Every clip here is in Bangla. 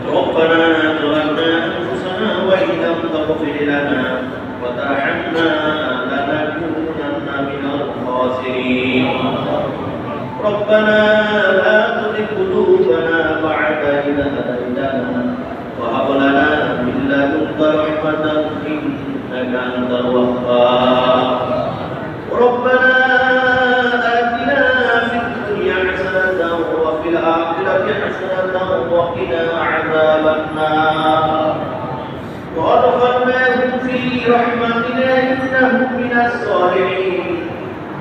ربنا ظلمنا أنفسنا وإن لم تغفر لنا وترحمنا لنكونن من الخاسرين ربنا لا تزغ قلوبنا بعد إذ هديتنا وهب لنا من لدنك رحمة إنك أنت الوهاب ربنا آتنا في الدنيا حسنة وفي الآخرة حسنة وقنا عذاب النار وادخلناهم في رحمتنا إنهم من الصالحين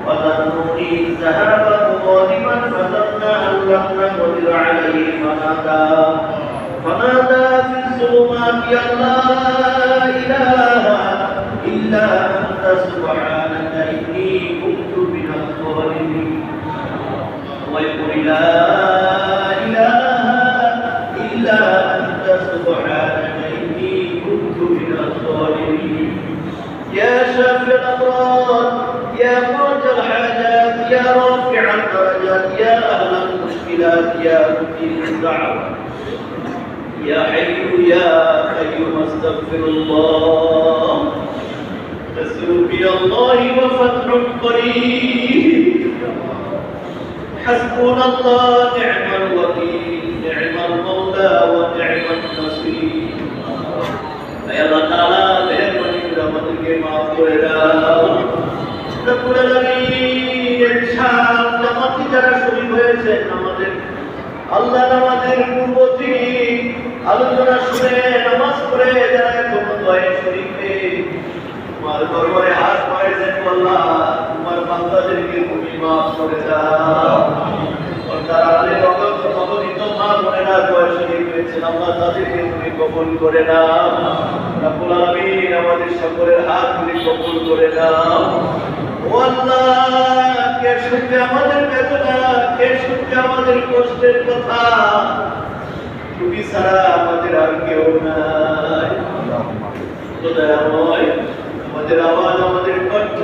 وظنوا إذ ذهب مغاضبا فظن أن لن نقدر عليه فنادى في الظلمات أن لا إله إلا أنت سبحانك إني كنت من الظالمين ويقول لا إله إلا أنت سبحانك إني كنت من الظالمين يا شافع الأمراض يا فرج الحاجات يا رافع الدرجات يا أهل المشكلات يا مجيب الدعوات يا حي يا قيوم استغفر الله نصر من الله وفتح قريب حسبنا الله نعم الوكيل نعم المولى ونعم النصير يا الله تعالى مهرباني করে আমাদেরকে maaf করে দাও রব্বুল আলামিন ইরশাদ জামাতি যারা শরীক হয়েছে আমাদের আল্লাহ আমাদের পূর্ব থেকে আলোচনা শুনে নামাজ পড়ে যারা কোন দয়ে শরীক নেই তোমার দরবারে হাত পায়েছেন আল্লাহ তোমার বান্দাদেরকে তুমি maaf করে দাও আর যারা আমাদের অবগত মা বোনেরা দয়ে শরীক হয়েছেন আল্লাহ তাদেরকে তুমি কবুল করে নাও রব্বুল আলামিন আমাদের সকলের হাত তুমি কবুল করে নাও ও আল্লাহ কে শুনবে আমাদের বেদনা কে শুনবে আমাদের কষ্টের কথা তুমি ছাড়া আমাদের আর কেউ নাই দয়াময় আমাদের আওয়াজ আমাদের কণ্ঠ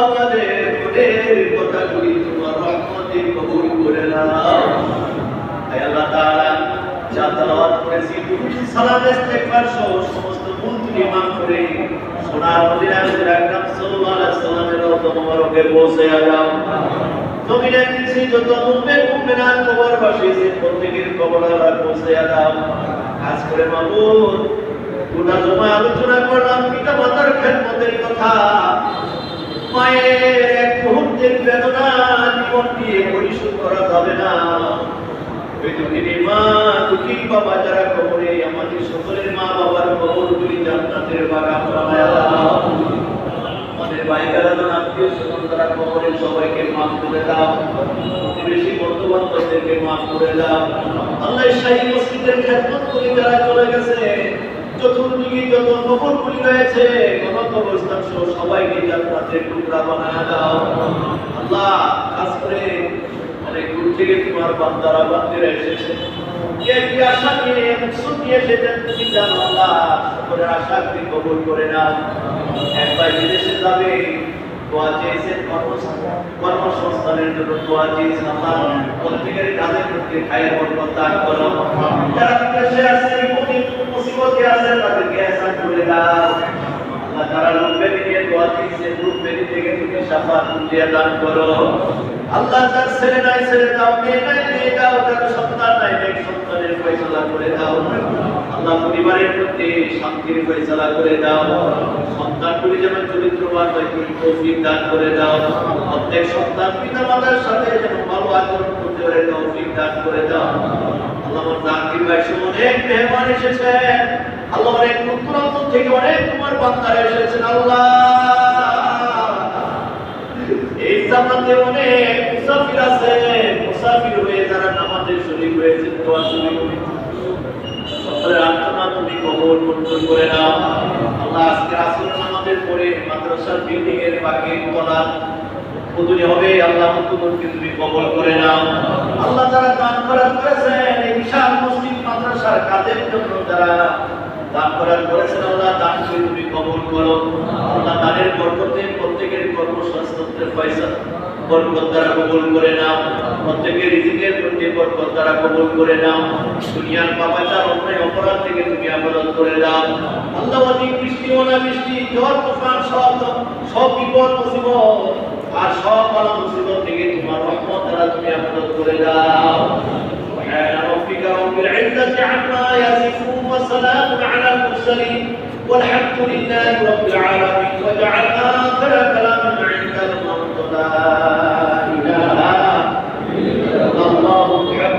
আমাদের মনের কথাগুলি তোমার রহমতে কবুল করে নাও হে আল্লাহ তাআলা যা তেলাওয়াত করেছি তুমি সালাত ইস্তেগফার সহ সমস্ত ভুল তুমি মাফ করে সোনার মদিনা নবী আকরাম সাল্লাল্লাহু আলাইহি ওয়াসাল্লামের রওজা মোবারকে পৌঁছে যাও জমিনে নিচে যত মুমিন মুমিনাত কবরবাসী আছে প্রত্যেকের কবরে পৌঁছে যাও কাজ করে মাবুদ পুরা জমা আলোচনা করলাম পিতা মাতার খেদমতের কথা মায়ের এক মুহূর্তের বেদনা জীবন দিয়ে পরিশোধ করা যাবে না ওই দুঃখিনী মা দুঃখী বাবা যারা কবরে আমাদের সকলের মা বাবার কবরগুলি জান্নাতের বাগান বানায় দাও আমাদের ভাই বেড়ানো আত্মীয় স্বজন যারা কবরে সবাইকে মাফ করে দাও প্রতিবেশী বন্ধু বান্ধবদেরকে মাফ করে দাও আল্লাহ শাহী মসজিদের খেদমত করে যারা চলে গেছে চতুর্দিকে যত কবরগুলি রয়েছে কোন কবরস্থান সহ সবাইকে জান্নাতের টুকরা বানায় দাও আল্লাহ খাস করে অনেক দূর থেকে তোমার বান্দারা বান্দিরা এসেছে কি আশা নিয়ে মুকসুদ নিয়ে এসেছেন তুমি জানো আল্লাহ সকলের আশা তুমি কবুল করে নাও একবার বিদেশে যাবে দোয়া চেয়েছেন কর্মসংস্থানের জন্য দোয়া চেয়েছেন আল্লাহ প্রত্যেকের কাজের প্রতি খায়ের বরকত দান করো যারা বিদেশে আছে মুসিবতে আছে তাদেরকে আসান করে দাও আল্লাহ যারা রূপবেদি নিয়ে দোয়া চেয়েছেন রূপবেদি থেকে তুমি শাফাত দিয়ে দান করো আল্লাহ যার ছেলে নাই ছেলে দাও মেয়ে নাই মেয়ে দাও যার সন্তান নাই নেক সন্তানের ফয়সালা করে দাও আল্লাহ পরিবারের প্রতি শান্তির ফয়সালা করে দাও সন্তানগুলি যেন চরিত্রবান হয় তুমি তৌফিক দান করে দাও প্রত্যেক সন্তান পিতা মাতার সাথে যেন ভালো আচরণ করতে পারে তৌফিক দান করে দাও আল্লাহ আমার জাকির ভাই অনেক মেহমান এসেছে আল্লাহ অনেক দূরান্ত থেকে অনেক তোমার বান্দারা এসেছেন আল্লাহ এই জান্নাতে অনেক মুসাফির আছে মুসাফির হয়ে যারা নামাজে শরীক হয়েছে দোয়া শরীক সকলের আত্মনা তুমি কবুল মঞ্জুর করে নাও আল্লাহ আজকে আসর নামাজের পরে মাদ্রাসার বিল্ডিং এর বাকি তলা উদ্বোধনী হবে আল্লাহ মুতুমকে তুমি কবুল করে নাও আল্লাহ যারা দান করেছেন এই বিশাল মসজিদ মাদ্রাসার কাজের জন্য যারা দান করেছেন আল্লাহ দান করে তুমি কবুল করো আল্লাহ দানের বরকতে প্রত্যেকের কর্মসংস্থানের পয়সা বরকত দ্বারা কবুল করে নাও প্রত্যেকের রিজিকের প্রতি বরকত দ্বারা কবুল করে নাও। দুনিয়ার পাপাচার অন্যায় অপরাধ থেকে তুমি হেফাজত করে দাও। আল্লাহ অধিক বৃষ্টি অনাবৃষ্টি ঝড় তুফান সব বিপদ মুসিবত আর সব বালা মুসিবত থেকে তোমার রহমত দ্বারা তুমি হেফাজত করে দাও। سبحان ربك رب العزة عما يصفون وسلام على المرسلين والحمد لله رب العالمين. واجعل آخر كلامنا عند الموت